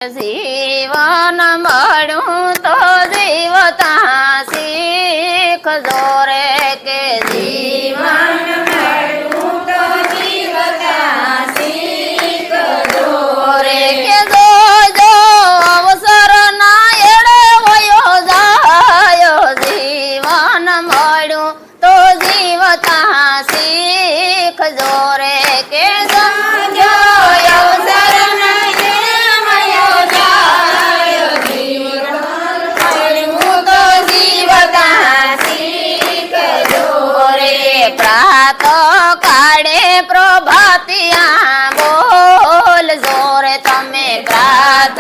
જીવન મળ્યું તો જીવતા શીખજો રે કે જીવન મળ્યું તો જીવતા શીખજો રે કે જો અવસર ના એડે વયો જાય જીવન મળ્યું તો જીવતા શીખજો રે કે જો અવસર પ્રાત કાળે પ્રભાતિયા બોલ જોરે તમે પ્રાત